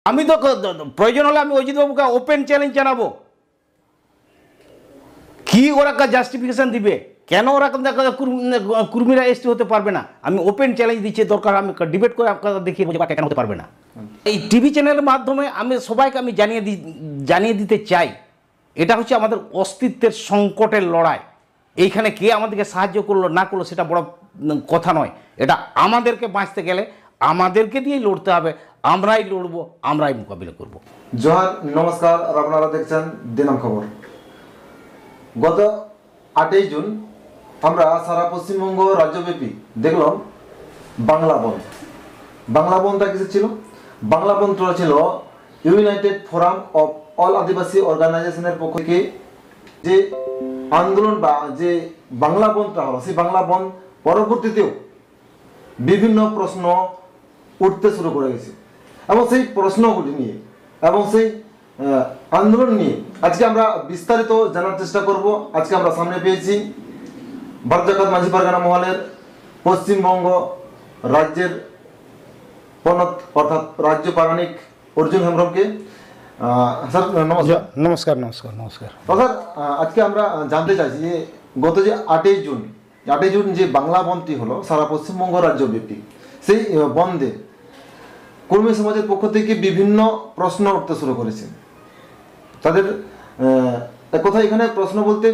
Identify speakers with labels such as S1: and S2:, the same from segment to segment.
S1: আমি তো প্রয়োজন হলে আমি অজিত বাবুকে ওপেন চ্যালেঞ্জ জানাবো, কি ওরা জাস্টিফিকেশন দিবে, কেন ওরা কুর্মীরা এসটি হতে পারবে না। আমি ওপেন চ্যালেঞ্জ দিচ্ছি, দরকার আমি ডিবেট করে আপনারা দেখিয়ে বলবো কেন হতে পারবে না। এই টিভি চ্যানেলের মাধ্যমে আমি সবাইকে আমি জানিয়ে দিতে চাই, এটা হচ্ছে আমাদের অস্তিত্বের সংকটের লড়াই। এইখানে কে আমাদেরকে সাহায্য করলো না করলো সেটা বড় কথা নয়, এটা আমাদেরকে বাঁচতে গেলে আমাদেরকে দিয়েই লড়তে হবে, আমরাই লড়বো, আমরাই মোকাবিলা করব।
S2: জোহার, নমস্কার, আর আপনারা দেখছেন দিনাম খবর। গত 8ই জুন আমরা সারা পশ্চিমবঙ্গ রাজ্যব্যাপী দেখলাম বাংলা বন্ধ। বাংলা বন্ধটা কিছু ছিল? বাংলা বন্ধটা ছিল ইউনাইটেড ফোরাম অফ অল আদিবাসী অর্গানাইজেশনের পক্ষ থেকে যে আন্দোলন বা যে বাংলা বন্ধটা হলো, সেই বাংলা বন্ধ পরবর্তীতেও বিভিন্ন প্রশ্ন উঠতে শুরু করে গেছে, এবং সেই প্রশ্নগুলি নিয়ে এবং সেই আন্দোলন নিয়ে আজকে আমরা বিস্তারিত জানার চেষ্টা করব। আজকে আমরা সামনে পেয়েছি ভারত জাকাত মাঝি পারগানা মহলের পশ্চিমবঙ্গ রাজ্যের প্রণত অর্থাৎ রাজ্য পারানিক অর্জুন হেমব্রমকে। স্যার নমস্কার।
S1: নমস্কার নমস্কার নমস্কার।
S2: তো স্যার, আজকে আমরা জানতে চাইছি যে গত যে 8ই জুন যে বাংলা বন্ধটি হলো সারা পশ্চিমবঙ্গ রাজ্যব্যাপী, সেই বন্ধে কর্মী সমাজের পক্ষ থেকে বিভিন্ন প্রশ্ন উঠতে শুরু করেছে। তাদের এক কথা এখানে প্রশ্ন বলতে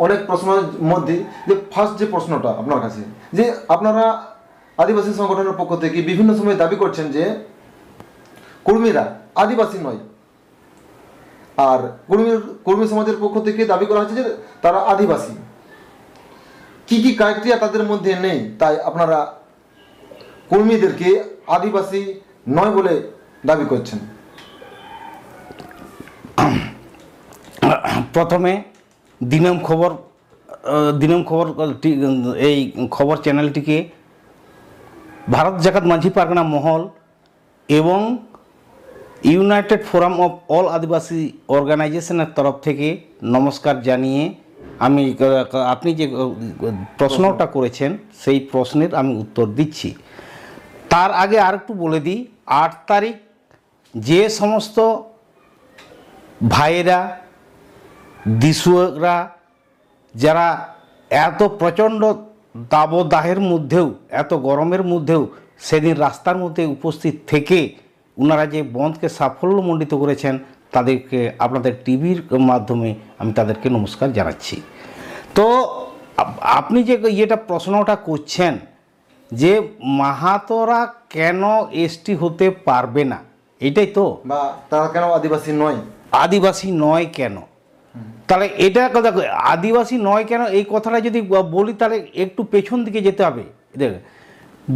S2: অনেক প্রশ্নের মধ্যে যে ফার্স্ট যে প্রশ্নটা আপনার কাছে, যে আপনারা আদিবাসী সংগঠনের পক্ষ থেকে বিভিন্ন সময় দাবি করছেন যে কর্মীরা আদিবাসী নয়, আর কর্মী সমাজের পক্ষ থেকে দাবি করা হচ্ছে যে তারা আদিবাসী। কি কি ক্রাইটেরিয়া তাদের মধ্যে নেই, তাই আপনারা কর্মীদেরকে আদিবাসী নয় বলে দাবি করছেন?
S1: প্রথমে দিনম খবর এই খবর চ্যানেলটিকে ভারত জাকাত মাঝি পারগানা মহল এবং ইউনাইটেড ফোরাম অফ অল আদিবাসী অর্গানাইজেশনের তরফ থেকে নমস্কার জানিয়ে আমি আপনি যে প্রশ্নটা করেছেন সেই প্রশ্নের আমি উত্তর দিচ্ছি। তার আগে আর একটু বলে দিই, 8 তারিখ যে সমস্ত ভাইয়েরা দিশুরা যারা এত প্রচণ্ড দাবদাহের মধ্যেও, এত গরমের মধ্যেও সেদিন রাস্তার মধ্যে উপস্থিত থেকে ওনারা যে বন্ধকে সাফল্যমণ্ডিত করেছেন, তাদেরকে আপনাদের টিভির মাধ্যমে আমি তাদেরকে নমস্কার জানাচ্ছি। তো আপনি যে প্রশ্নটা করছেন যে মাহাতোরা কেন এসটি হতে পারবে না, এটাই তো,
S2: বা তারা কেন আদিবাসী নয়,
S1: আদিবাসী নয় কেন, তাহলে এটা দেখো আদিবাসী নয় কেন এই কথাটা যদি বলি তাহলে একটু পেছন দিকে যেতে হবে।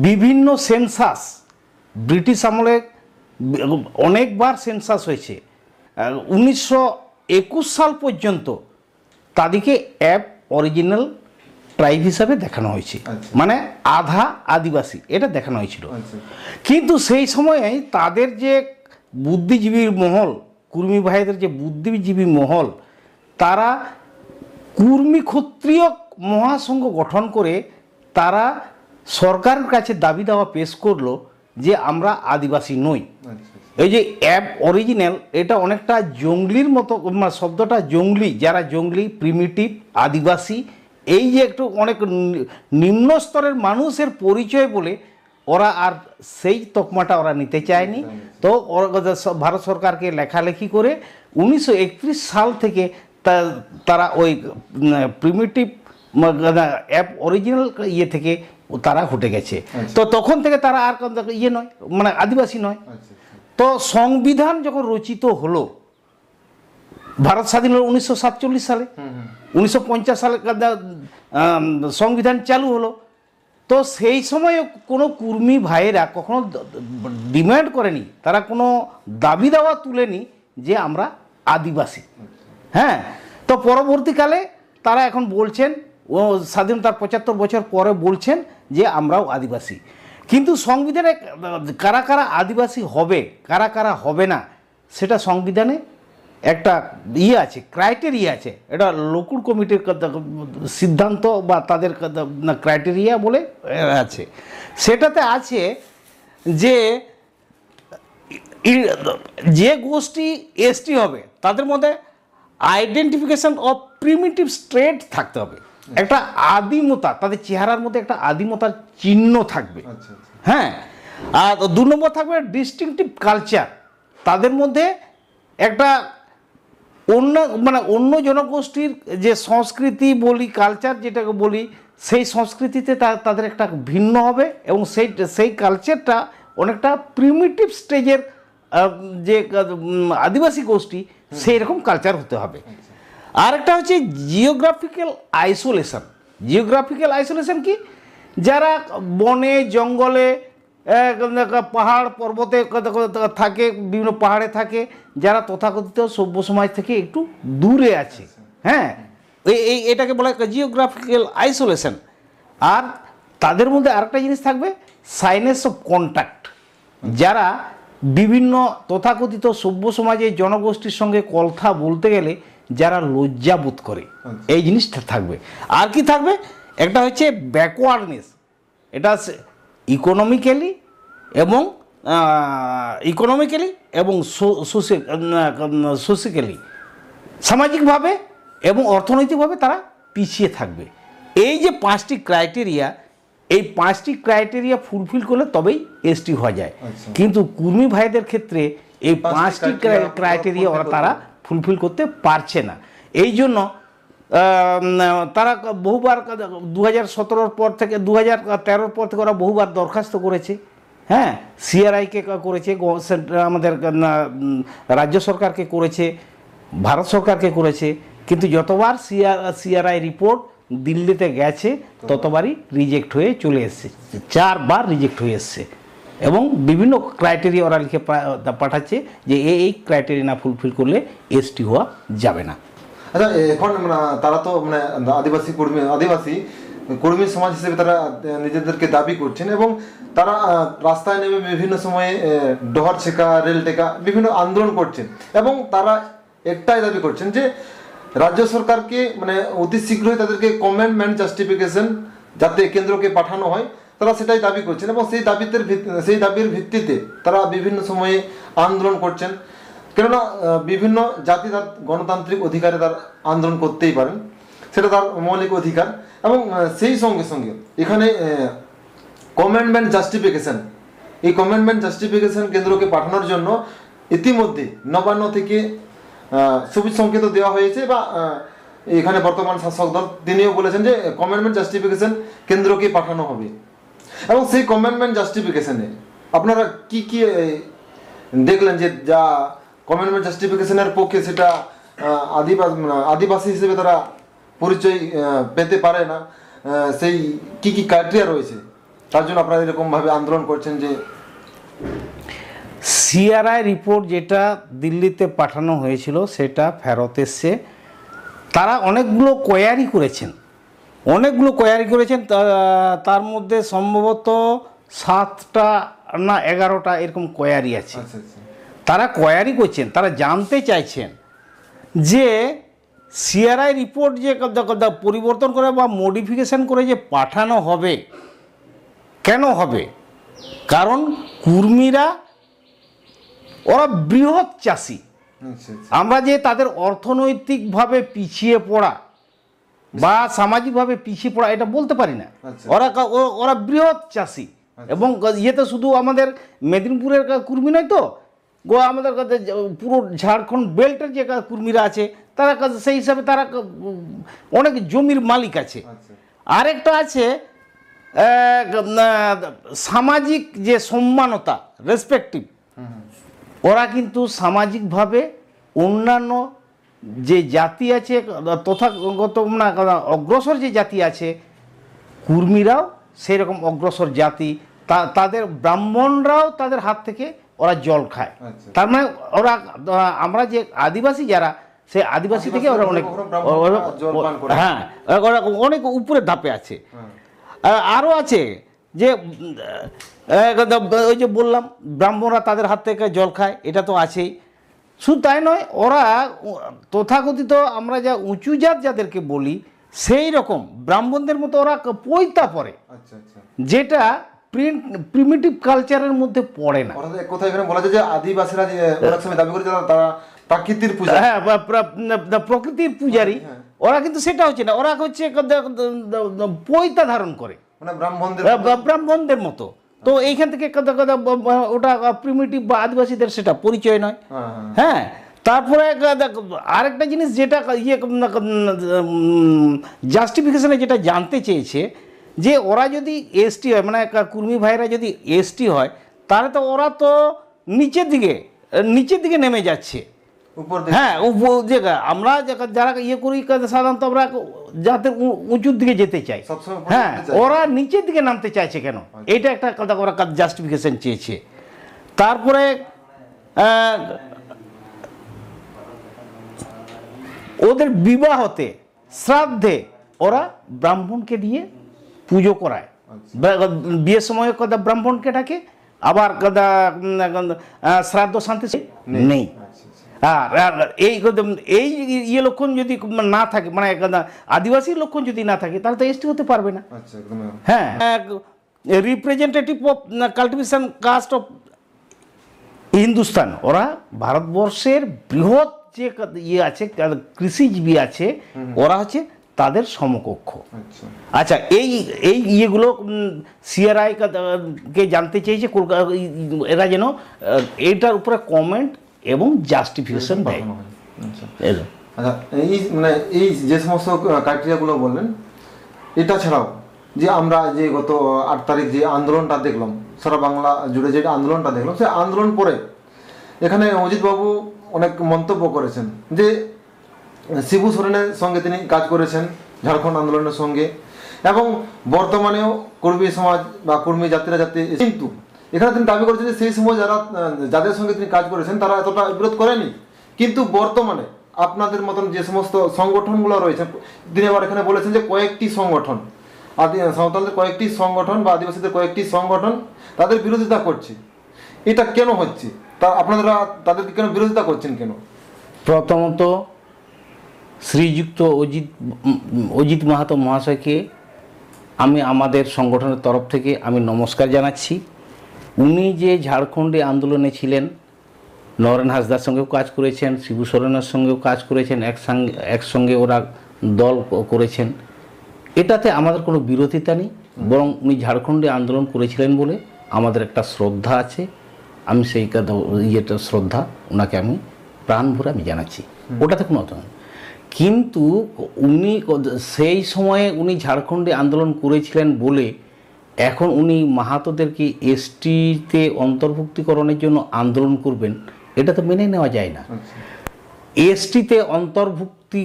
S1: বিভিন্ন সেন্সাস ব্রিটিশ আমলে অনেকবার সেন্সাস হয়েছে, 1921 সাল পর্যন্ত তাদেরকে অ্যাব অরিজিনাল ট্রাইব হিসাবে দেখানো হয়েছে, মানে আধা আদিবাসী এটা দেখানো হয়েছিল। কিন্তু সেই সময়ে তাদের যে বুদ্ধিজীবী মহল, কুর্মী ভাইদের যে বুদ্ধিজীবী মহল, তারা কুর্মী ক্ষত্রিয় মহাসংঘ গঠন করে তারা সরকারের কাছে দাবি দাওয়া পেশ করলো যে আমরা আদিবাসী নই। এই যে অ্যাব অরিজিনাল, এটা অনেকটা জঙ্গলির মতো, শব্দটা জঙ্গলি, যারা জঙ্গলি প্রিমিটিভ আদিবাসী, এই যে একটু অনেক নিম্ন স্তরের মানুষের পরিচয় বলে ওরা আর সেই তকমাটা ওরা নিতে চায়নি। তো ভারত সরকারকে লেখালেখি করে 1931 সাল থেকে তারা ওই প্রিমিটিভ অ্যাব অরিজিনাল থেকে তারা হটে গেছে। তো তখন থেকে তারা আর নয়, মানে আদিবাসী নয়। তো সংবিধান যখন রচিত হলো, ভারত স্বাধীন হলো 1947 সালে, 1950 সালে সংবিধান চালু হলো। তো সেই সময় কোনো কুর্মী ভাইয়েরা কখনো ডিমান্ড করেনি, তারা কোনো দাবি দাওয়া তুলেনি যে আমরা আদিবাসী। হ্যাঁ, তো পরবর্তীকালে তারা এখন বলছেন, ও স্বাধীনতার 75 বছর পরে বলছেন যে আমরাও আদিবাসী। কিন্তু সংবিধানে কারা কারা আদিবাসী হবে, কারা কারা হবে না, সেটা সংবিধানে একটা আছে, ক্রাইটেরিয়া আছে। এটা লোকুর কমিটির সিদ্ধান্ত বা তাদের ক্রাইটেরিয়া বলে আছে। সেটাতে আছে যে যে গোষ্ঠী এসটি হবে তাদের মধ্যে আইডেন্টিফিকেশন অফ প্রিমিটিভ স্ট্রেট থাকতে হবে, একটা আদিমতা, তাদের চেহারার মধ্যে একটা আদিমতার চিহ্ন থাকবে।
S2: আচ্ছা আচ্ছা
S1: হ্যাঁ, আর 2 নম্বর থাকবে ডিস্টিংটিভ কালচার, তাদের মধ্যে একটা অন্য জনগোষ্ঠীর যে সংস্কৃতি বলি, কালচার যেটাকে বলি, সেই সংস্কৃতিতে তাদের একটা ভিন্ন হবে এবং সেই কালচারটা অনেকটা প্রিমিটিভ স্টেজের যে আদিবাসী গোষ্ঠী সেই রকম কালচার হতে হবে। আর একটা হচ্ছে জিওগ্রাফিক্যাল আইসোলেশন। জিওগ্রাফিক্যাল আইসোলেশন কি, যারা বনে জঙ্গলে পাহাড় পর্বতে থাকে, বিভিন্ন পাহাড়ে থাকে, যারা তথাকথিত সভ্য সমাজ থেকে একটু দূরে আছে। হ্যাঁ, এটাকে বলা হয় জিওগ্রাফিক্যাল আইসোলেশন। আর তাদের মধ্যে আরেকটা জিনিস থাকবে সাইনেস অফ কন্ট্যাক্ট, যারা বিভিন্ন তথাকথিত সভ্য সমাজের জনগোষ্ঠীর সঙ্গে কথা বলতে গেলে যারা লজ্জা বোধ করে, এই জিনিসটা থাকবে। আর কি থাকবে, একটা হচ্ছে ব্যাকওয়ার্ডনেস, এটা ইকোনমিক্যালি এবং সোশিক্যালি, সামাজিকভাবে এবং অর্থনৈতিকভাবে তারা পিছিয়ে থাকবে। এই যে 5টি ক্রাইটেরিয়া, এই 5টি ক্রাইটেরিয়া ফুলফিল করলে তবেই এসটি হওয়া যায়। কিন্তু কুর্মী ভাইদের ক্ষেত্রে এই 5টি ক্রাইটেরিয়া তারা ফুলফিল করতে পারছে না। এই জন্য তারা বহুবার 2017 পর থেকে 2013 পর থেকে ওরা বহুবার দরখাস্ত করেছে। হ্যাঁ, সিআরআইকে করেছে, আমাদের রাজ্য সরকারকে করেছে, ভারত সরকারকে করেছে, কিন্তু যতবার সিআরআই রিপোর্ট দিল্লিতে গেছে ততবারই রিজেক্ট হয়ে চলে এসছে, 4বার রিজেক্ট হয়ে এসছে। এবং বিভিন্ন ক্রাইটেরিয়া ওরা লিখে পাঠাচ্ছে যে এই ক্রাইটেরিয়া না ফুলফিল করলে এসটি হওয়া যাবে না।
S2: আচ্ছা, এখন তারা তো আদিবাসী কর্মী সমাজ হিসেবে তারা নিজেদেরকে দাবি করছেন এবং তারা রাস্তায় নেমে বিভিন্ন সময়ে ডহর ছেকা, রেল টেকা বিভিন্ন আন্দোলন করছেন এবং তারা একটাই দাবি করছেন যে রাজ্য সরকারকে অতি শীঘ্রই তাদেরকে কমেন্টমেন্ট জাস্টিফিকেশন যাতে কেন্দ্রকে পাঠানো হয়, তারা সেটাই দাবি করছেন এবং সেই দাবির ভিত্তিতে তারা বিভিন্ন সময়ে আন্দোলন করছেন। কেননা বিভিন্ন জাতি তার গণতান্ত্রিক অধিকারে তার আন্দোলন করতেই পারেন, সেটা তার মৌলিক অধিকার। এবং সেই সঙ্গে সঙ্গে এখানে কমেন্টমেন্ট জাস্টিফিকেশন, এই কমেন্টমেন্ট জাস্টিফিকেশন কেন্দ্রকে পাঠানোর জন্য ইতিমধ্যে নবান্ন থেকে সবুজ সংকেত দেওয়া হয়েছে, বা এখানে বর্তমান শাসক দল তিনিও বলেছেন যে কমেন্টমেন্ট জাস্টিফিকেশন কেন্দ্রকে পাঠানো হবে। এবং সেই কমেন্টমেন্ট জাস্টিফিকেশনে আপনারা কি কি দেখলেন যে যা কমেন্টমেন্ট জাস্টিফিকেশনের পক্ষে সেটা আদিবাসী হিসেবে তারা পরিচয় পেতে পারে না, সেই কি কি ক্রাইটেরিয়া রয়েছে, তার জন্য আপনারা এরকমভাবে আন্দোলন করছেন? যে
S1: সিআরআই রিপোর্ট যেটা দিল্লিতে পাঠানো হয়েছিল সেটা ফেরত এসছে, তারা অনেকগুলো কোয়ারি করেছেন, তার মধ্যে সম্ভবত 7টা না 11টা এরকম কোয়ারি আছে। তারা কোয়ারি করছেন, তারা জানতে চাইছেন যে সিআরআই রিপোর্ট যে পরিবর্তন করে বা মডিফিকেশন করে যে পাঠানো হবে, কেন হবে? কারণ কুর্মীরা ওরা বৃহৎ চাষি, আমরা যে তাদের অর্থনৈতিকভাবে পিছিয়ে পড়া বা সামাজিকভাবে পিছিয়ে পড়া এটা বলতে পারি না। ওরা বৃহৎ চাষি এবং ইয়েতে শুধু আমাদের মেদিনীপুরের কুর্মী নয় তো, আমাদের পুরো ঝাড়খণ্ড বেল্টের যে কুর্মীরা আছে তারা সেই হিসাবে তারা অনেক জমির মালিক আছে। আরেকটা আছে সামাজিক যে সম্মানতা, রেসপেক্টিভ, ওরা কিন্তু সামাজিকভাবে অন্যান্য যে জাতি আছে তথাগত অগ্রসর যে জাতি আছে, কুর্মীরাও সেই রকম অগ্রসর জাতি, তাদের ব্রাহ্মণরাও তাদের হাত থেকে ওরা জল খায়। তার মানে ওরা আমরা যে আদিবাসী যারা, সেই আদিবাসী থেকে ওরা অনেক ওরা অনেক উপরের ধাপে আছে। আরও আছে যে ওই যে বললাম ব্রাহ্মণরা তাদের হাত থেকে জল খায়, এটা তো আছেই। শুধু তাই নয়, ওরা তথাকথিত আমরা যা উঁচু জাত যাদেরকে বলি সেই রকম ব্রাহ্মণদের মতো ওরা পৈতা পরে, যেটা প্রিমিটিভ কালচারের মধ্যে পড়ে না।
S2: অর্থাৎ এক কথা এখানে বলা যায় যে আদিবাসীরা যে অনেক সময় দাবি করে যে তারা প্রাকৃতির পূজা,
S1: হ্যাঁ, প্রকৃতির পূজারী, ওরা কিন্তু সেটা হচ্ছে না, ওরা হচ্ছে পৈতা ধারণ করে
S2: মানে ব্রাহ্মণদের
S1: ব্রাহ্মণদের মতো। তো এইখান থেকে ওটা প্রিমিটিভ বা আদিবাসীদের সেটা পরিচয় নয়। হ্যাঁ, তারপরে আরেকটা জিনিস যেটা জাস্টিফিকেশনে যেটা জানতে চেয়েছে, যে ওরা যদি এসটি হয়, মানে কুর্মী ভাইরা যদি এসটি হয়, তাহলে তো ওরা তো নিচের দিকে নেমে যাচ্ছে। হ্যাঁ, আমরা যারা করি সাধারণত আমরা যাতে উঁচুর দিকে যেতে চাই, হ্যাঁ, ওরা নিচের দিকে নামতে চাইছে কেন? এটা একটা কথা ওরা জাস্টিফিকেশন চেয়েছে। তারপরে ওদের বিবাহতে শ্রাদ্ধে ওরা ব্রাহ্মণকে দিয়ে পুজো করায়, বিয়ের সময় কথা ব্রাহ্মণকে ডাকে, আবার কথা শ্রাদ্ধ শান্তি নেই। আর এই লক্ষণ যদি না থাকে, মানে আদিবাসী লক্ষণ যদি না থাকে, তাহলে তো এসটি হতে পারবে না। হ্যাঁ, representative of cultivation caste of Hindustan, ওরা ভারতবর্ষের বৃহৎ যে আছে কৃষিজীবী আছে, ওরা হচ্ছে তাদের সমকক্ষ। আচ্ছা, এই ইয়েগুলো সিআরআই কে জানতে চেয়েছে, এরা যেন এটার উপরে কমেন্ট এবং জাস্টিফিকেশন দেয়।
S2: আচ্ছা, এই যে সমস্ত ক্রাইটেরিয়াগুলো বললেন, এটা ছাড়াও যে আমরা যে গত 8 তারিখ যে আন্দোলনটা দেখলাম, সারা বাংলা জুড়ে যে আন্দোলনটা দেখলাম, সেই আন্দোলন পরে এখানে অজিতবাবু অনেক মন্তব্য করেছেন যে শিবু সোরেনের সঙ্গে তিনি কাজ করেছেন ঝাড়খণ্ড আন্দোলনের সঙ্গে, এবং বর্তমানেও কর্মী সমাজ বা কর্মী জাতিরা যাতে, কিন্তু এখানে তিনি দাবি করেছেন যে সেই সময় যাদের সঙ্গে তিনি কাজ করেছেন তারা এতটা বিরোধ করেনি, কিন্তু বর্তমানে আপনাদের মতন যে সমস্ত সংগঠনগুলো রয়েছে, তিনি আবার এখানে বলেছেন যে কয়েকটি সংগঠন, সাঁওতালদের কয়েকটি সংগঠন বা আদিবাসীদের কয়েকটি সংগঠন তাদের বিরোধিতা করছে। এটা কেন হচ্ছে? আপনারা তাদেরকে কেন বিরোধিতা করছেন কেন?
S1: প্রথমত শ্রীযুক্ত অজিত মাহাতো মহাশয়কে আমি আমাদের সংগঠনের তরফ থেকে আমি নমস্কার জানাচ্ছি। উনি যে ঝাড়খণ্ডে আন্দোলনে ছিলেন, নরেন হাসদার সঙ্গেও কাজ করেছেন, শিবু সোরেনের সঙ্গেও কাজ করেছেন, একসঙ্গে ওরা দল করেছেন। এটাতে আমাদের কোনো বিরোধিতা নেই, বরং উনি ঝাড়খণ্ডে আন্দোলন করেছিলেন বলে আমাদের একটা শ্রদ্ধা আছে। আমি সেই শ্রদ্ধা ওনাকে আমি প্রাণ ভরে আমি জানাচ্ছি, ওটাতে কোনো অর্থ নেই। কিন্তু উনি সেই সময়ে উনি ঝাড়খণ্ডে আন্দোলন করেছিলেন বলে এখন উনি মাহাতোদেরকে এসটিতে অন্তর্ভুক্তিকরণের জন্য আন্দোলন করবেন, এটা তো মেনে নেওয়া যায় না। এসটিতে অন্তর্ভুক্তি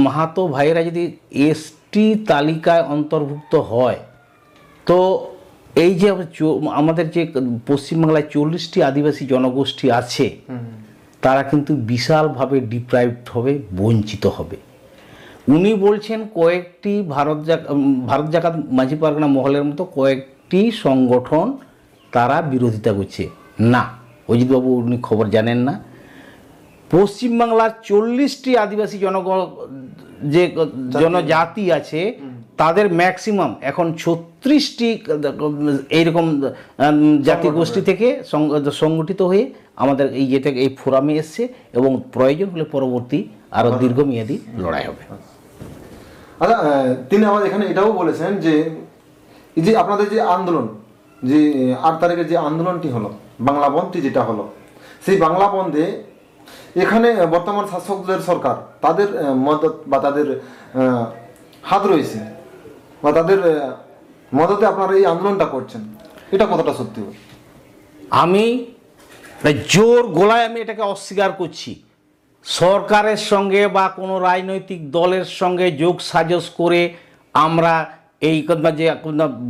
S1: মাহাতো ভাইয়েরা যদি এসটি তালিকায় অন্তর্ভুক্ত হয়, তো এই যে আমাদের যে পশ্চিমবাংলায় 40টি আদিবাসী জনগোষ্ঠী আছে, তারা কিন্তু বিশালভাবে ডিপ্রাইভড হবে, বঞ্চিত হবে। উনি বলছেন কয়েকটি ভারত জাকাত মাঝি পারগনা মহলের মতো কয়েকটি সংগঠন তারা বিরোধিতা করছে। না, অজিতবাবু উনি খবর জানেন না। পশ্চিমবাংলার 40টি আদিবাসী যে জনজাতি আছে, তাদের ম্যাক্সিমাম এখন 36টি এইরকম জাতিগোষ্ঠী থেকে সংগঠিত হয়ে আমাদের এই ফোরামে এসছে, এবং প্রয়োজন হলে পরবর্তী আরও দীর্ঘমেয়াদী লড়াই হবে।
S2: আচ্ছা, তিনি আমাদের এখানে এটাও বলেছেন যে এই যে আপনাদের যে আন্দোলন, যে 8 তারিখের যে আন্দোলনটি হলো, বাংলা বন্ধটি যেটা হলো, সেই বাংলা বন্ধে এখানে বর্তমান শাসকদের সরকার তাদের মদত বা তাদের হাত রয়েছে, বা তাদের মদতে আপনারা এই আন্দোলনটা করছেন, এটা কতটা সত্যি?
S1: আমি জোর গলায় আমি এটাকে অস্বীকার করছি। সরকারের সঙ্গে বা কোনো রাজনৈতিক দলের সঙ্গে যোগ সাজস করে আমরা এই যে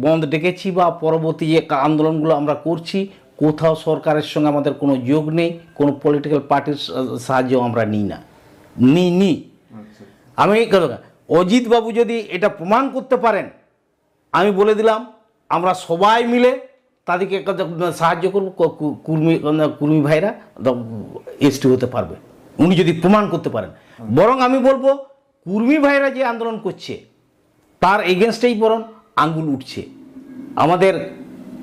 S1: বন্ধ ডেকেছি বা পরবর্তী যে আন্দোলনগুলো আমরা করছি, কোথাও সরকারের সঙ্গে আমাদের কোনো যোগ নেই, কোনো পলিটিক্যাল পার্টির সাহায্য আমরা নিই না, নিই। আমি অজিতবাবু যদি এটা প্রমাণ করতে পারেন, আমি বলে দিলাম আমরা সবাই মিলে তাদেরকে সাহায্য করব, কুর্মী ভাইরা এসটি হতে পারবে, উনি যদি প্রমাণ করতে পারেন। বরং আমি বলবো কুর্মী ভাইরা যে আন্দোলন করছে তার এগেনস্টেই বরং আঙ্গুল উঠছে। আমাদের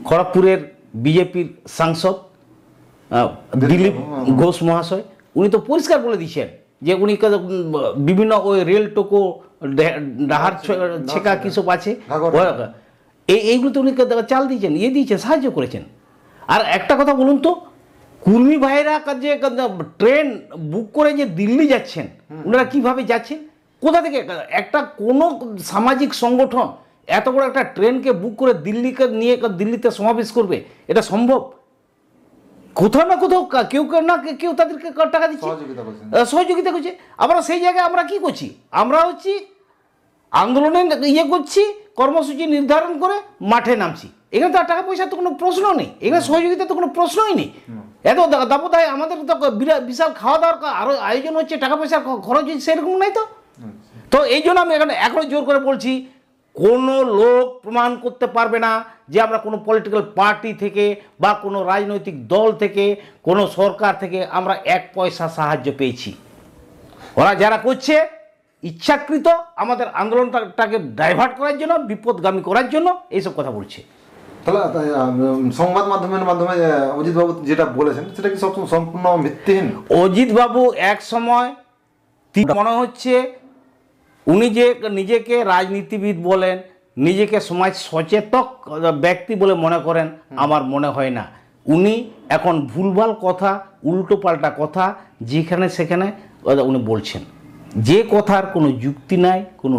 S1: খড়গপুরের বিজেপির সাংসদ দিলীপ ঘোষ মহাশয়, উনি তো পরিষ্কার বলে দিয়েছেন যে উনি বিভিন্ন ওই রেল টোকো ডাহার ছেঁকা কিসব আছে এইগুলোতে উনি চাল দিয়েছেন, দিয়েছেন, সাহায্য করেছেন। আর একটা কথা বলুন তো, কুর্মী ভাইরা যে ট্রেন বুক করে যে দিল্লি যাচ্ছেন, ওনারা কিভাবে যাচ্ছেন, কোথা থেকে একটা কোনো সামাজিক সংগঠন এত বড় একটা ট্রেনকে বুক করে দিল্লিকে নিয়ে দিল্লিতে সমাবেশ করবে? এটা সম্ভব? কোথাও না কোথাও কেউ না কেউ তাদেরকে টাকা দিচ্ছে, সহযোগিতা করছে। আমরা সেই জায়গায় আমরা কি করছি? আমরা হচ্ছে আন্দোলনে করছি, কর্মসূচি নির্ধারণ করে মাঠে নামছি। এখানে তো টাকা পয়সার তো কোনো প্রশ্ন নেই, এখানে সহযোগিতা তো কোনো প্রশ্নই নেই। এত দাবদায় আমাদের তো বিশাল খাওয়া দাওয়ার আরও আয়োজন হচ্ছে, টাকা পয়সার খরচ হচ্ছে, সেরকম নাই তো। তো এই জন্য আমি এখনো জোর করে বলছি, কোনো লোক প্রমাণ করতে পারবে না যে আমরা কোনো পলিটিক্যাল পার্টি থেকে বা কোনো রাজনৈতিক দল থেকে, কোনো সরকার থেকে আমরা 1 পয়সা সাহায্য পেয়েছি। ওরা যারা করছে ইচ্ছাকৃত আমাদের আন্দোলনটাকে ডাইভার্ট করার জন্য, বিপদগামী করার জন্য এইসব কথা বলছে।
S2: তাহলে সংবাদ মাধ্যমের মাধ্যমে অজিত বাবু যেটা বলেছেন সেটা কি সম্পূর্ণ ভিত্তিহীন?
S1: অজিত বাবু এক সময় মনে হচ্ছে উনি যে নিজেকে রাজনীতিবিদ বলেন, নিজেকে সমাজ সচেতক ব্যক্তি বলে মনে করেন, আমার মনে হয় না। উনি এখন ভুলভাল কথা, উল্টো পাল্টা কথা যেখানে সেখানে উনি বলছেন, যে কথার কোনো যুক্তি নাই, কোনো।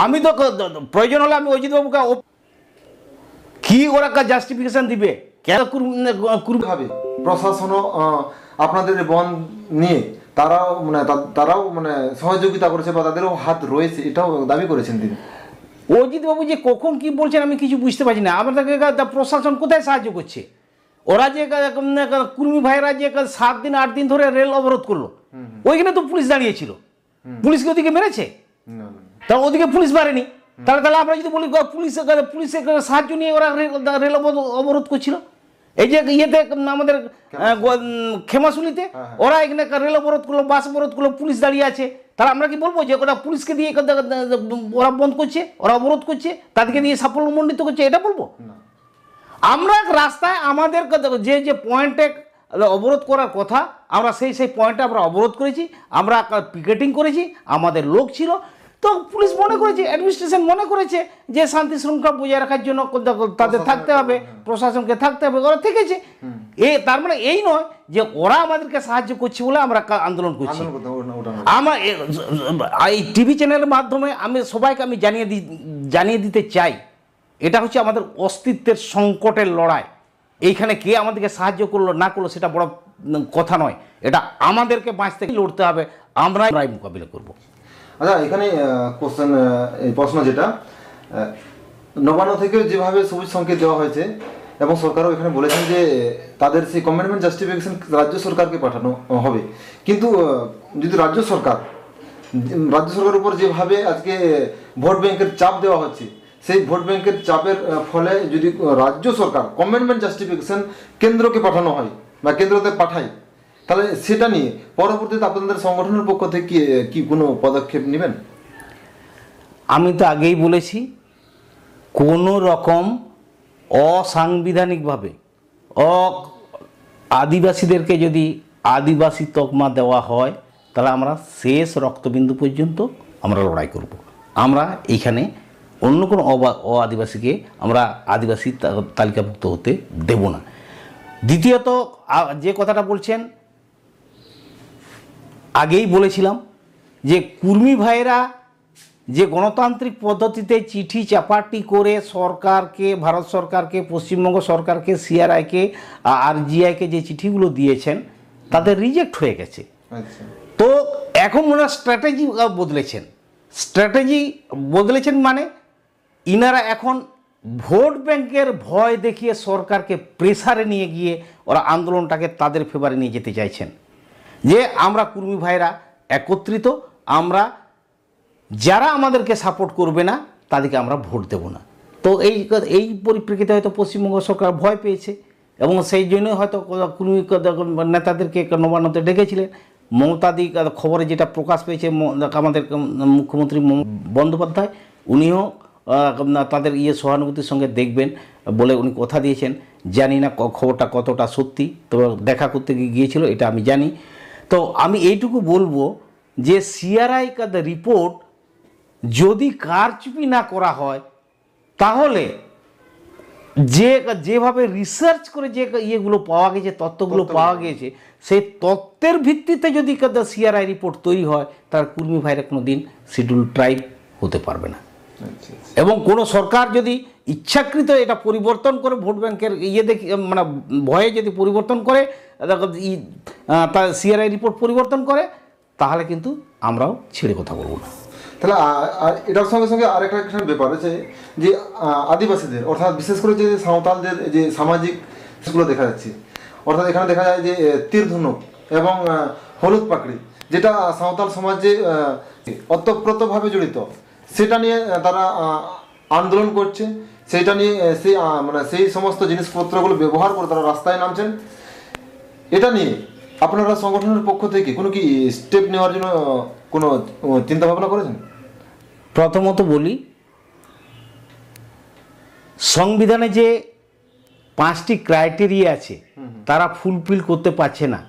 S1: আমি তো প্রয়োজন হলে আমি অজিত বাবুকে কি ওরা জাস্টিফিকেশন দিবে, কেন
S2: ভাবে প্রশাসনও আপনাদের বন নিয়ে তারাও সহযোগিতা করেছে বা তাদেরও হাত রয়েছে, এটাও দাবি করেছেন তিনি।
S1: অজিত বাবু যে কখন কি বলছেন আমি কিছু বুঝতে পারছি না। আমাদেরকে প্রশাসন কোথায় সাহায্য করছে? ওরা যে কুর্মী ভাইরা যে 7 দিন 8 দিন ধরে রেল অবরোধ করলো, ওইখানে তো পুলিশ দাঁড়িয়েছিল, পুলিশকে ওদিকে মেরেছে? তা ওদিকে পুলিশ মারেনি, তাহলে আমরা যদি বলি পুলিশের সাহায্য নিয়ে ওরা রেল অবরোধ করছিল। এই যে ইয়েতে আমাদের খেমাশুলিতে ওরা এখানে রেল অবরোধ করলো, বাস অবরোধ করলো, পুলিশ দাঁড়িয়ে আছে। তাহলে আমরা কি বলবো যে ওরা পুলিশকে দিয়ে ওরা বন্ধ করছে, ওরা অবরোধ করছে, তাদেরকে দিয়ে সাফল্যমণ্ডিত করছে, এটা বলবো? আমরা রাস্তায় আমাদের যে পয়েন্টে অবরোধ করার কথা, আমরা সেই পয়েন্টে আমরা অবরোধ করেছি, আমরা পিকেটিং করেছি, আমাদের লোক ছিল। তো পুলিশ মনে করেছে, অ্যাডমিনিস্ট্রেশন মনে করেছে যে শান্তি শৃঙ্খলা বজায় রাখার জন্য তাদের থাকতে হবে, প্রশাসনকে থাকতে হবে, ওরা থেকেছে। তার মানে এই নয় যে ওরা আমাদেরকে সাহায্য করছে বলে আমরা আন্দোলন করছি। আমার এই টিভি চ্যানেলের মাধ্যমে আমি সবাইকে আমি জানিয়ে দিতে চাই, এটা হচ্ছে আমাদের অস্তিত্বের সংকটের লড়াই। এইখানে কে আমাদেরকে সাহায্য করলো না করলো সেটা বড় কথা নয়, এটা আমাদেরকে বাঁচতে লড়তে হবে, আমরাই মোকাবিলা করব।
S2: আচ্ছা, এখানে প্রশ্ন যেটা নবান্ন থেকে যেভাবে সবুজ সংকেত দেওয়া হয়েছে এবং সরকারও এখানে বলেছেন যে তাদের সেই কমিটমেন্ট জাস্টিফিকেশন রাজ্য সরকারকে পাঠানো হবে, কিন্তু যদি রাজ্য সরকারের উপর যেভাবে আজকে ভোট ব্যাংকের চাপ দেওয়া হচ্ছে, সেই ভোট ব্যাংকের চাপের ফলে যদি রাজ্য সরকার কমিটমেন্ট জাস্টিফিকেশন কেন্দ্রকে পাঠানো হয় বা কেন্দ্রতে পাঠায়, তাহলে সেটা নিয়ে পরবর্তীতে আপনাদের সংগঠনের পক্ষ থেকে কি কোনো পদক্ষেপ নেবেন?
S1: আমি তো আগেই বলেছি, কোনো রকম অসাংবিধানিকভাবে আদিবাসীদেরকে যদি আদিবাসী তকমা দেওয়া হয়, তাহলে আমরা শেষ রক্তবিন্দু পর্যন্ত আমরা লড়াই করব। আমরা এইখানে অন্য কোনো আদিবাসীকে আমরা আদিবাসী তালিকাভুক্ত হতে দেব না। দ্বিতীয়ত যে কথাটা বলছেন, আগেই বলেছিলাম যে কুর্মী ভাইরা যে গণতান্ত্রিক পদ্ধতিতে চিঠি চাপাটি করে সরকারকে, ভারত সরকারকে, পশ্চিমবঙ্গ সরকারকে, সিআরআইকে, আরজিআইকে যে চিঠিগুলো দিয়েছেন তাদের রিজেক্ট হয়ে গেছে। তো এখন ওনারা স্ট্র্যাটেজি বদলেছেন মানে ইনারা এখন ভোট ব্যাংকের ভয় দেখিয়ে সরকারকে প্রেসারে নিয়ে গিয়ে ওরা আন্দোলনটাকে তাদের ফেভারে নিয়ে যেতে চাইছেন, যে আমরা কুর্মী ভাইরা একত্রিত, আমরা যারা আমাদেরকে সাপোর্ট করবে না তাদেরকে আমরা ভোট দেব না। তো এই পরিপ্রেক্ষিতে হয়তো পশ্চিমবঙ্গ সরকার ভয় পেয়েছে এবং সেই জন্যই হয়তো কুর্মী নেতাদেরকে নবান্নতে ডেকেছিলেন। মমতাদি খবরে যেটা প্রকাশ পেয়েছে, আমাদের মুখ্যমন্ত্রী বন্দ্যোপাধ্যায় উনিও তাদের সহানুভূতির সঙ্গে দেখবেন বলে উনি কথা দিয়েছেন। জানি না খবরটা কতটা সত্যি, তো দেখা করতে গিয়েছিল এটা আমি জানি। তো আমি এইটুকু বলবো যে সিআরআই রিপোর্ট যদি কারচুপি না করা হয়, তাহলে যেভাবে রিসার্চ করে যে ইয়েগুলো পাওয়া গেছে, তথ্যগুলো পাওয়া গেছে, সেই তথ্যের ভিত্তিতে যদি সিআরআই রিপোর্ট তৈরি হয়, তার কুর্মী ভাইরা কোনো দিন শিডিউল ট্রাইব হতে পারবে না। এবং কোনো সরকার যদি ইচ্ছাকৃত এটা পরিবর্তন করে ভোট ব্যাংকের দেখি মানে ভয়ে যদি পরিবর্তন করে, তার সিআরআই রিপোর্ট পরিবর্তন করে, তাহলে কিন্তু আমরাও ছেড়ে কথা বলবো না।
S2: তাহলে এটার সঙ্গে সঙ্গে আরেকটা ব্যাপার আছে যে আদিবাসীদের, অর্থাৎ বিশেষ করে যে সাঁওতালদের যে সামাজিক গুলো দেখা যাচ্ছে, অর্থাৎ এখানে দেখা যায় যে তীর ধনুক এবং হলুদ পাকড়ি, যেটা সাঁওতাল সমাজে ওতপ্রোতভাবে জড়িত, সেটা নিয়ে তারা আন্দোলন করছে। সেইটা নিয়ে মানে সেই সমস্ত জিনিসপত্রগুলো ব্যবহার করে তারা রাস্তায় নামছেন। এটা নিয়ে আপনারা সংগঠনের পক্ষ থেকে কোনো কি স্টেপ নেওয়ার জন্য কোনো চিন্তা ভাবনা করেছেন?
S1: প্রথমত বলি, সংবিধানে যে 5টি ক্রাইটেরিয়া আছে তারা ফুলফিল করতে পারছে না।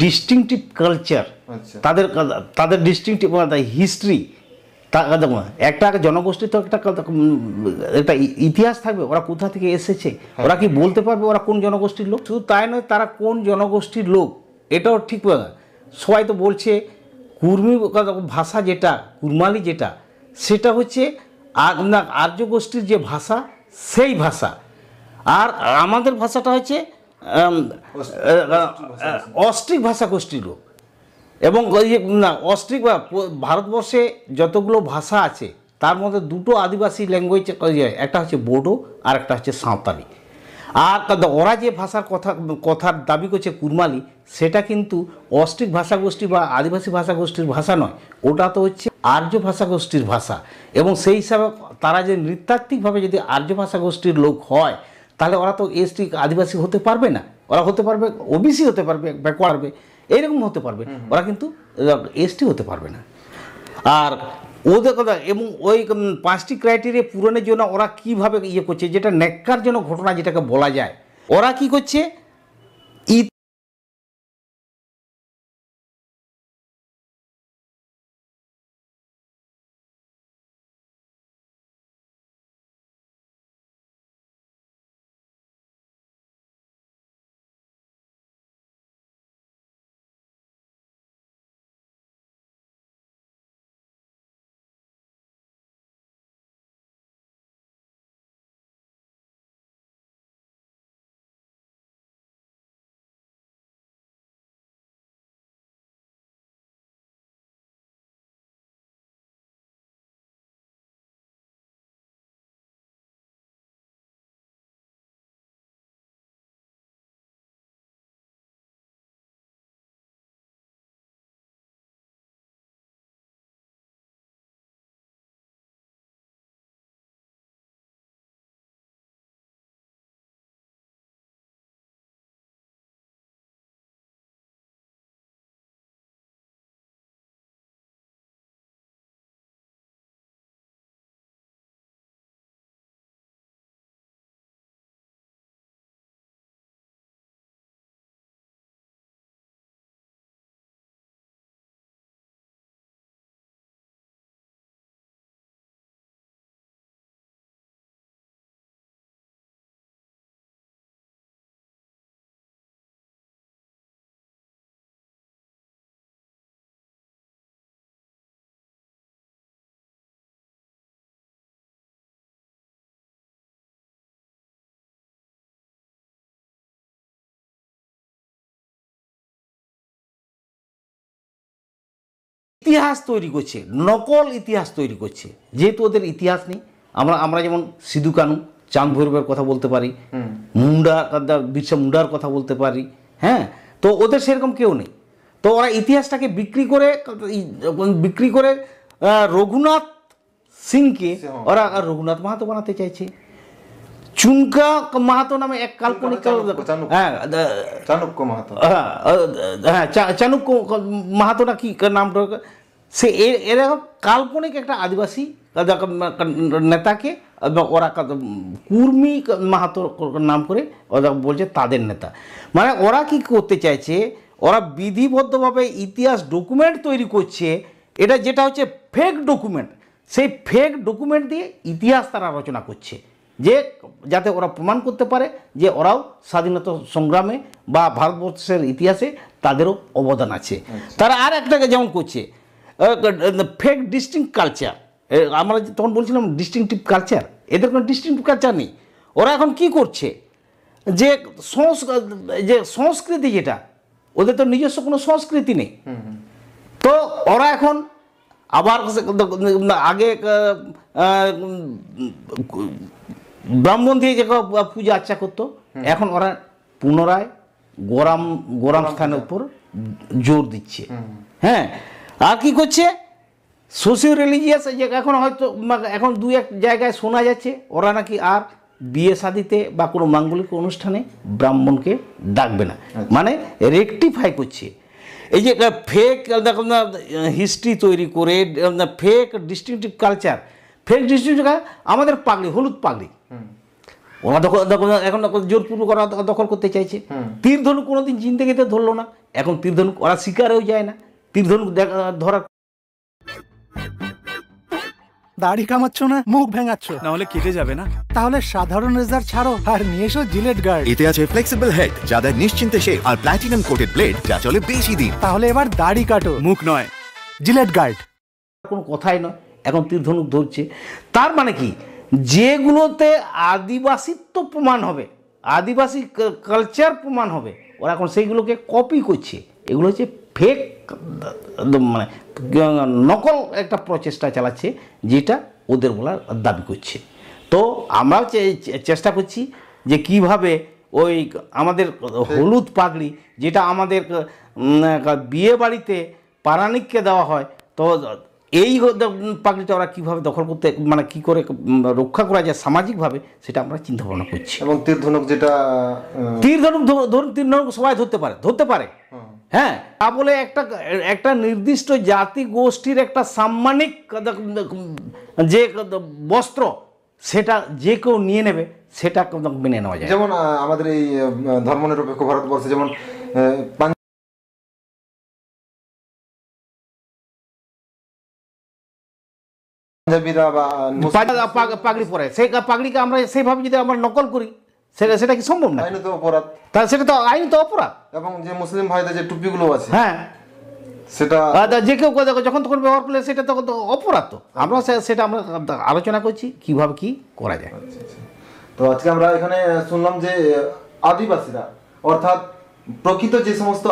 S1: ডিস্টিংটিভ কালচার, তাদের ডিস্টিংটিভ হিস্ট্রি, একটা জনগোষ্ঠী তো একটা ইতিহাস থাকবে, ওরা কোথা থেকে এসেছে, ওরা কি বলতে পারবে ওরা কোন জনগোষ্ঠীর লোক? শুধু তাই নয়, তারা কোন জনগোষ্ঠীর লোক এটাও ঠিক। সবাই তো বলছে কুর্মী ভাষা যেটা, কুরমালি যেটা, সেটা হচ্ছে আর্য গোষ্ঠীর যে ভাষা, সেই ভাষা। আর আমাদের ভাষাটা হচ্ছে অস্ট্রিক ভাষা গোষ্ঠীর লোক। এবং অস্ট্রিক বা ভারতবর্ষে যতগুলো ভাষা আছে তার মধ্যে দুটো আদিবাসী ল্যাঙ্গুয়েজ, একটা হচ্ছে বোডো আর একটা হচ্ছে সাঁওতালি। আর ওরা যে ভাষার কথার দাবি করছে কুরমালি, সেটা কিন্তু অস্ট্রিক ভাষাগোষ্ঠী বা আদিবাসী ভাষাগোষ্ঠীর ভাষা নয়, ওটা তো হচ্ছে আর্য ভাষাগোষ্ঠীর ভাষা। এবং সেই হিসাবে তারা যে নৃতাত্ত্বিকভাবে যদি আর্য ভাষাগোষ্ঠীর লোক হয়, তাহলে ওরা তো এসটি আদিবাসী হতে পারবে না। ওরা হতে পারবে ওবিসি হতে পারবে, ব্যাকওয়ার্ড হবে, এইরকম হতে পারবে, ওরা কিন্তু এসটি হতে পারবে না। আর ওদের কথা, এবং ওই 5টি ক্রাইটেরিয়া পূরণের জন্য ওরা কীভাবে করছে, যেটা ন্যাক্কারজনক ঘটনা যেটাকে বলা যায়, ওরা কি করছে, ইতিহাস তৈরি করছে, নকল ইতিহাস তৈরি করছে। যেহেতু ওদের ইতিহাস নেই, আমরা যেমন সিধু কানু, চাঁদ ভৈরবের কথা বলতে পারি, বিরসা মুন্ডার কথা বলতে পারি, হ্যাঁ, তো ওদের সেরকম কেউ নেই। তো ওরা ইতিহাসটাকে বিক্রি করে রঘুনাথ সিংকে ওরা রঘুনাথ মাহাতো বানাতে চাইছে। চুনকা মাহাতো নামে এক কাল্পনিক,
S2: চাণক্য মাহাতো,
S1: হ্যাঁ চাণক্য মাহাতো না কি নামটা, সে এরকম কাল্পনিক একটা আদিবাসী নেতাকে এবং ওরা কুর্মী মাহাতোর নাম করে ওরা বলছে তাদের নেতা। মানে ওরা কি করতে চাইছে, ওরা বিধিবদ্ধভাবে ইতিহাস ডকুমেন্ট তৈরি করছে, এটা যেটা হচ্ছে ফেক ডকুমেন্ট, সেই ফেক ডকুমেন্ট দিয়ে ইতিহাস তারা রচনা করছে, যে যাতে ওরা প্রমাণ করতে পারে যে ওরাও স্বাধীনতা সংগ্রামে বা ভারতবর্ষের ইতিহাসে তাদেরও অবদান আছে। তারা আর একটাকে যেমন করছে ফেক ডিস্টিংক্ট কালচার। আমরা তখন বলছিলাম ডিস্টিংটিভ কালচার, এদের কোনো ডিস্টিংটিভ কালচার নেই। ওরা এখন কি করছে, যে সংস্কৃতি যেটা, ওদের তো নিজস্ব কোনো সংস্কৃতি নেই। তো ওরা এখন আবার আগে ব্রাহ্মণ দিয়ে যে পূজা আর্চা করতো, এখন ওরা পুনরায় গোরাম স্থানের উপর জোর দিচ্ছে। হ্যাঁ, আর কি করছে, সোশিও রিলিজিয়াস, যে এখন হয়তো এখন দু এক জায়গায় শোনা যাচ্ছে ওরা নাকি আর বিয়ে শাদিতে বা কোনো মাঙ্গলিক অনুষ্ঠানে ব্রাহ্মণকে ডাকবে না, মানে রেকটিফাই করছে। এই যে ফেক হিস্ট্রি তৈরি করে, fake distinctive culture, fake distinctive আমাদের পাগড়ি, হলুদ পাগড়ি, ওরা এখন জোরপূর্বক ওরা দখল করতে চাইছে। তীর ধনুক কোনোদিন জিন্দেগিতে ধরলো না, এখন তীর ধনুক ওরা শিকারেও যায় না, তীর ধনুক ধরার।
S3: দাড়ি কামাচ্ছ না, মুখ ভেঙাচ্ছ,
S4: না হলে কেটে যাবে না?
S3: তাহলে সাধারণ রেজার ছাড়ো আর নিয়ে এসো জিলেট গার্ড।
S5: এতে আছে ফ্লেক্সিবল হেড যা দেয় নিশ্চিন্তে শেভ, আর প্ল্যাটিনাম কোটেড ব্লেড যা চলে বেশি দিন।
S3: তাহলে এবার দাড়ি কাটো,
S4: মুখ নয়,
S3: জিলেট গার্ড।
S1: কোনো কথাই নয়, এখন তীর ধনুক ধরছে। তার মানে কি, যেগুলোতে আদিবাসিত্ব প্রমাণ হবে, আদিবাসী কালচার প্রমাণ হবে, ওরা এখন সেইগুলোকে কপি করছে। এগুলো হচ্ছে ফেক, মানে নকল একটা প্রচেষ্টা চালাচ্ছে, যেটা ওদের বলার দাবি করছে। তো আমরাও চেষ্টা করছি যে কিভাবে ওই আমাদের হলুদ পাগড়ি, যেটা আমাদের বিয়ে বাড়িতে পারানিককে দেওয়া হয়, তো এই পাগড়িটা ওরা কীভাবে দখল করতে, মানে কী করে রক্ষা করা যায় সামাজিকভাবে, সেটা আমরা চিন্তা ভাবনা করছি।
S2: এবং তীর ধনুক যেটা
S1: তীর ধনুক ধরুন, তীর ধনুক সবাই ধরতে পারে। হ্যাঁ, তা বলে একটা নির্দিষ্ট জাতি গোষ্ঠীর একটা সাম্মানিক যে বস্ত্র, সেটা যে কেউ নিয়ে নেবে, সেটা মেনে নেওয়া যায়।
S2: যেমন আমাদের এই ধর্মনিরপেক্ষ ভারতবর্ষে যেমন পাঞ্জাবিরা বা
S1: পাগড়ি পরে, সেই পাগড়িকে আমরা সেইভাবে যদি আমরা নকল করি, সেটা কি সম্ভব না?
S2: আইনত অপরাধ,
S1: তাহলে সেটা তো আইনত অপরাধ।
S2: এবং যে মুসলিম ভাইদের যে টুপিগুলো আছে,
S1: হ্যাঁ,
S2: সেটা
S1: যে কেউ যখন তখন ব্যবহার করলে সেটা তখন তো অপরাধ। তো আমরা সেটা আমরা আলোচনা করছি কিভাবে কি করা যায়।
S2: তো আজকে আমরা এখানে শুনলাম যে আদিবাসীরা, অর্থাৎ প্রকৃত যে সমস্ত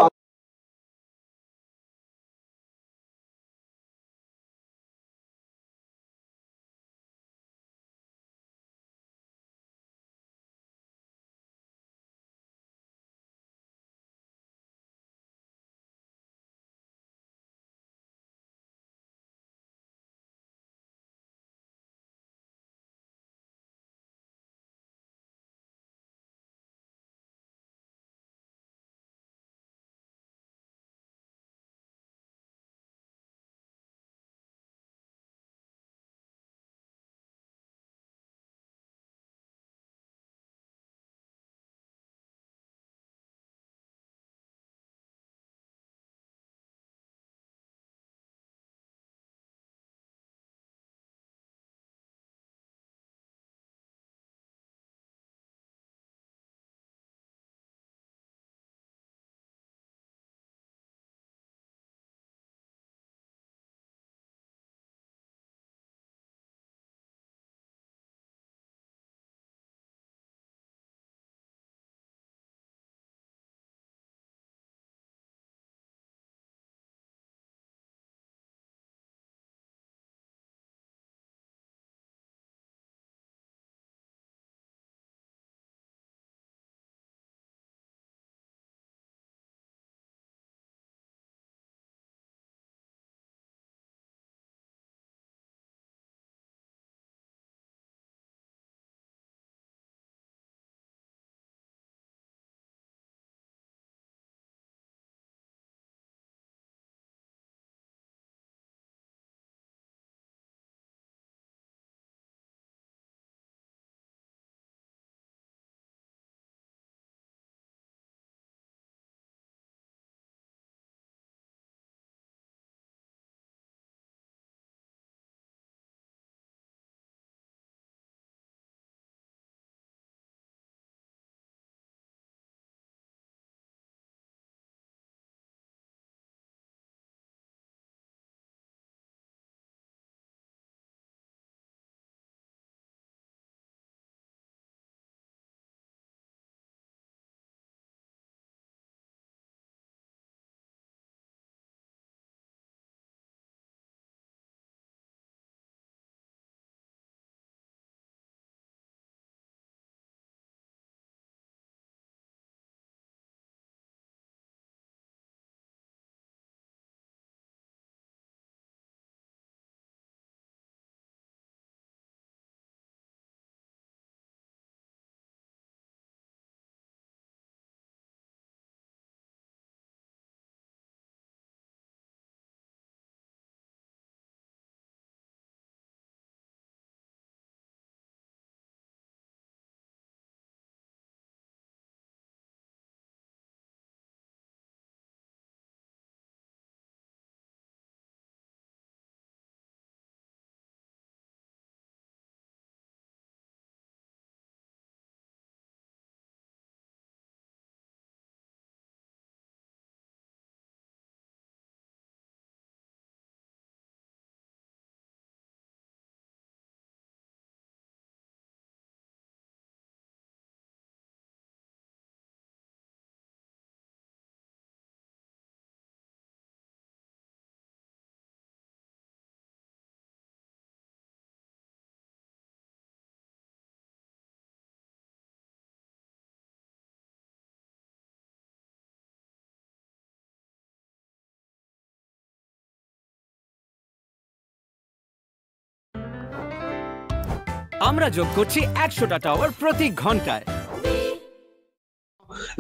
S4: আমরা যোগ করছি 100টা টাওয়ার প্রতি ঘন্টায়।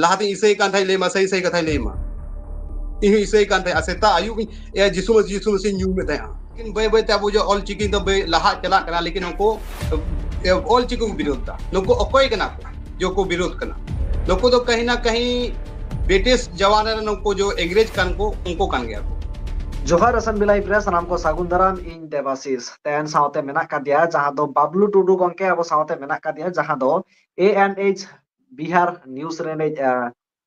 S6: Lahat ng isay kan thay lema say ka thay lema. Ihi isay kan thay aseta ayu ya jisu masih new में था लेकिन बे ते अब जो ऑल चिकिन तो बे लाहा चला कना लेकिन उनको ऑल चिको विरोध था नको अकोय कना को जो को विरोध कना नको तो कहीं ना कहीं ब्रिटिश जवान नको जो अंग्रेज कन को उनको कन गया को
S7: जोहार असम बिलाई प्रेस नाम को सागुन दाराम इन देवाशीष तेन साउते मेना का दिया जहां दो बाबलू टुडू गंके अब साउते मेना का दिया जहां दो ANH बिहार न्यूज रे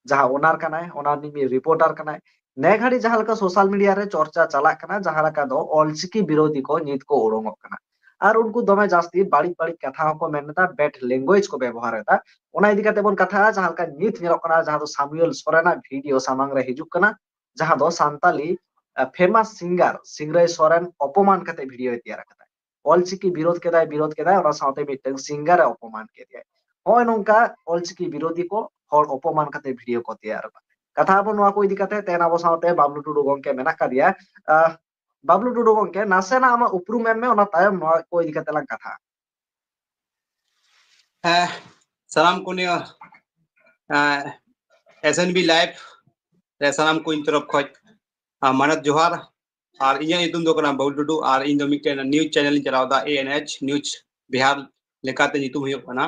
S7: जहां ओनर कनाय ओनर नि रिपोर्टर कनाय ने घड़ी जहां लका सोशल मीडिया रे चर्चा चला कना जहां लका दो ऑलचिकी विरोधी को नीत को उड़ोंगक कना और उनको दमे जास्ती बाड़ी बाड़ी कथा को मेनता बैड लैंग्वेज को व्यवहार है ओना इदी काते बोन कथा जहां लका नीत नेलो कना जहां दो सामुएल सोरेना वीडियो सामांग रे हिजुक कना जहां दो सांताली फेमस सिंगर सिंगराय सोरेन अपमान कते वीडियो तैयार कता ऑलचिकी विरोध केदाय और साथे मिटन सिंगर अपमान के दिया होय नोंका ऑलचिकी विरोधी को हर अपमान कते वीडियो को तैयार कथा बो नोआ को इदी कते तेना बो साथे बाबलू टुडू गंके मेना का दिया बाबलू टुडू गंके नासेना आमा उपरुम में ओना तायम नोआ को इदी कते ला कथा
S6: salam ko ni SNB live re salam ko in तरफ खoj मानत जोहार और इया इतुम दो कना बाबलू टुडू और इन दो मिटन न्यूज चैनल चलाव दा ANH न्यूज बिहार लेकाते नितुम हुयो कना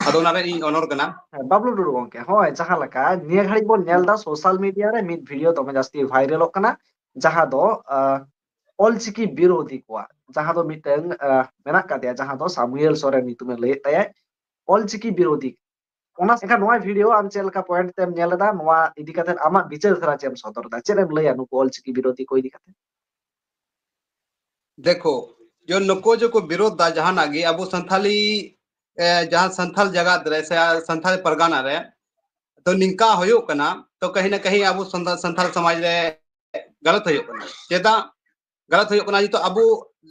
S6: अदो नारे इन ऑनर कना
S7: बाबलू टुडू गंके होय जहां लका निया घड़ी बो नेलदा सोशल मीडिया रे मिड वीडियो दमे जास्ती वायरल कना जहां दो ऑलचिकी विरोधी को जहां दो मिटन मेना का दिया जहां दो सामुएल सोरेन नितुमे ले ताय ऑलचिकी विरोधी ओना सेका नोआ वीडियो आम चेल का पॉइंट तेम नेलदा नोआ इदी कते आमा विचार धरा चेम सदर दा चेरेम लय अनु ऑलचिकी विरोधी को इदी कते
S6: देखो जो नको जो को विरोध दा जहां आगे अब संथाली जहां संथाल जगह रे से संथाल परगाना रे तो निंका होयो कना तो कहीं ना कहीं अब संथाल समाज रे गलत होयो कना चेदा गलत होयो कना तो अब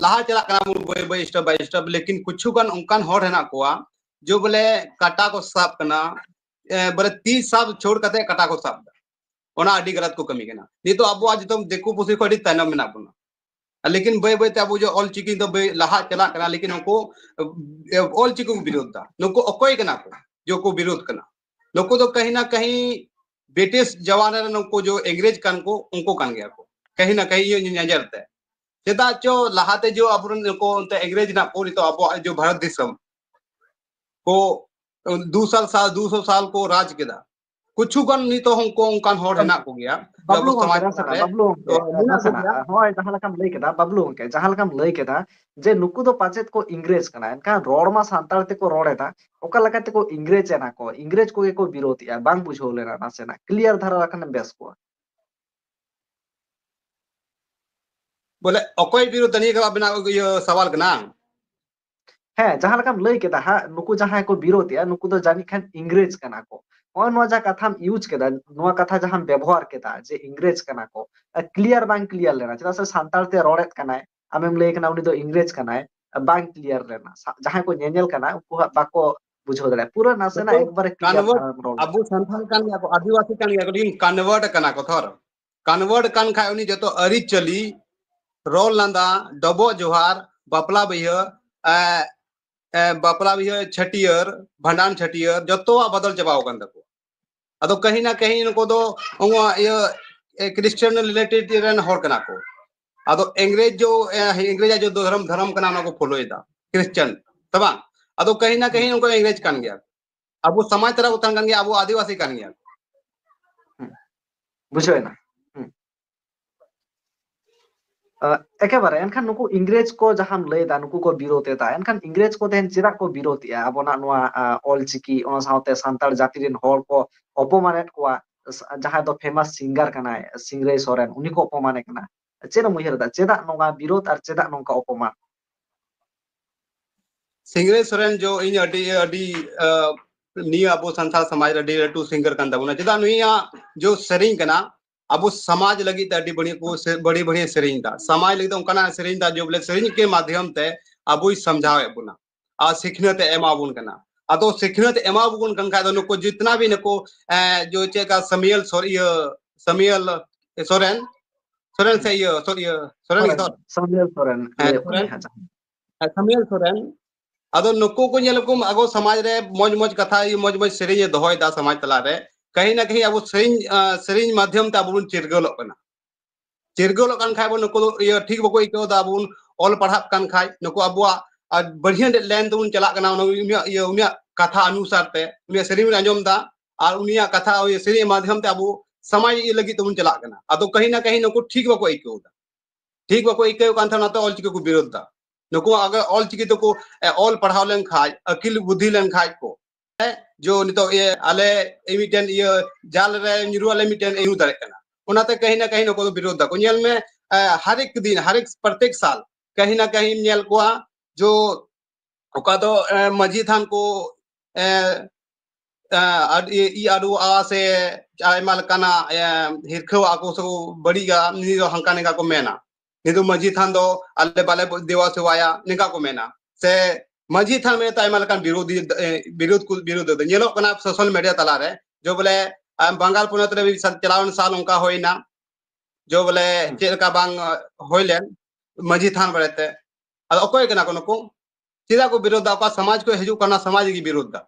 S6: लाहा चला कना बय बय स्टेप बाय स्टेप लेकिन कुछ गन उनकान होड़ हेना कोआ जो बोले काटा को साफ करना बोले 30 साल छोड़ करते काटा को साफ ओना अडी गलत को कमी कना नहीं तो अब आज तो देखो पुसी को अडी तैनम मेना बना लेकिन बे बे अब जो ऑल चिकिन तो बे लाहा चला कना लेकिन उनको ऑल चिको विरोध था नको अकोय कना को जो को विरोध कना नको तो कहीं ना कहीं ब्रिटिश जवान नको जो अंग्रेज कन को उनको कन गया को कहीं ना कहीं ये नजरते चेदा चो लाहाते जो अबरन को अंग्रेज ना को तो अब जो भारत देशम को 200 साल को राज केदा कुछ गन नहीं तो हमको उनकान होड़ हेना को गया
S7: बाबलू होय जहां लकम लय केदा बाबलू के जहां लकम लय केदा जे नुकु दो पाचेत को इंग्रेज कना एनका रोड मा सांताल ते को रोडेदा ओका लकाते को इंग्रेज एना को इंग्रेज को के को विरोधिया बांग बुझो लेना नासेना क्लियर धारा रखने बेस को
S6: बोले अकोय विरोध नहीं का बिना ये सवाल कना
S7: है जहां लकम लय केदा हा नुकु जहां को विरोधिया नुकु दो जानि खान इंग्रेज कना को और नोआ जा कथा यूज केदा नोआ कथा जहां व्यवहार केदा जे इंग्रेज कना को क्लियर बांग क्लियर लेना चला से सांताल ते रोडेत कना आमेम लय कना उनी दो इंग्रेज कना बांग क्लियर लेना जहां को नेनेल कना उनको बाको बुझो दले पूरा नासेना एक बार क्लियर
S6: अबु संथाल कान या आदिवासी कान या लेकिन कन्वर्ट कना को थोर कन्वर्ट कान खाय उनी जतो अरि चली रोल लंदा डबो जोहार बापला भैया छटियर भंडान छटियर जतो बदल चबाव कन दको अदो कहीं ना कहीं इनको दो ये क्रिश्चियन रिलेटेड रन होर कना को अदो अंग्रेज जो धर्म कना को फॉलो इदा क्रिश्चियन तबा अदो कहीं ना कहीं उनको अंग्रेज कान गया अब वो समाज तरह उतन कान गया अब वो आदिवासी कान गया
S7: बुझो ना एकेबारे एनखान नुकु इंग्रेज को जहां लयदा नुकु को विरोध एदा एनखान इंग्रेज को तेन चिरा को विरोध या अबना नोआ ऑलचिकी ओना साउते सांताल जाति रिन होर को अपमानेट को जहां दो फेमस सिंगर कना सिंगराय सोरेन उनी को अपमाने कना चेना मुहिरदा चेदा नोगा विरोध और चेदा नोका अपमान
S6: सिंगराय सोरेन जो इन अडी निया अबो संसार समाज अडी टू सिंगर कान दबना चेदा नुया जो सरिंग कना अब समाज लगी अडी बड़ी बढ़िया सेरिंग दा समाज लगी उनका सेरिंग दा जो बोले सेरिंग के माध्यम ते अब समझावे बुना आ सिखनत एमा बुन कना अतो सिखनत एमा बुन कन का नको जितना भी नको जो चे का समियल सोरेन से सोरेन
S7: समियल सोरेन
S6: अदो नुको को नेलकुम अगो समाज रे मौज मौज कथा मौज मौज सेरिंग दोहय दा समाज तला रे कहीं ना कहीं अब सेरिंग माध्यम ते अब चिरगलो कना चिरगलो कान खाय बो नुको ये ठीक बको इको दा अब ऑल पढ़ा कान खाय नुको अबुआ बढ़िया लेन तुन चला कना उनिया कथा अनुसार ते उनिया सेरिंग अंजम दा और उनिया कथा सेरिंग माध्यम ते अब समाज ये लगी तुन चला कना अदो कहीं ना कहीं नुको ठीक बको इको दा ठीक बको इको कान था तो ऑल चिको को विरोध दा नुको अगर ऑल चिकी तो को ऑल पढ़ाव लेन खाय अकिल बुद्धि लेन खाय को जो नितो ये आले इमिटेन ये जाल रे निरु आले मिटेन एनु दारे कना उनाते कहीं ना कहीं नुको विरोध दा को नेल में हर एक दिन हर एक प्रत्येक साल कहीं ना कहीं नेल को जो ओका तो मजी थान को आडू आ से आयमा लकाना हिरखो आको सो बड़ीगा निरो हंकाने का को मेना निदु मजी थान दो अल्ले बाले देवा सेवाया निका को मेना से मजी थान में ताइमा लकान विरोध दो नेलो कना सोशल मीडिया तला रे जो बोले बंगाल पुनत रे चलावन साल उनका होइना जो बोले चेलका बांग होइलेन मजी थान बड़ेते अ ओकोय कना को नुको चिदा को विरोध दा समाज को हिजु करना समाज की विरोध दा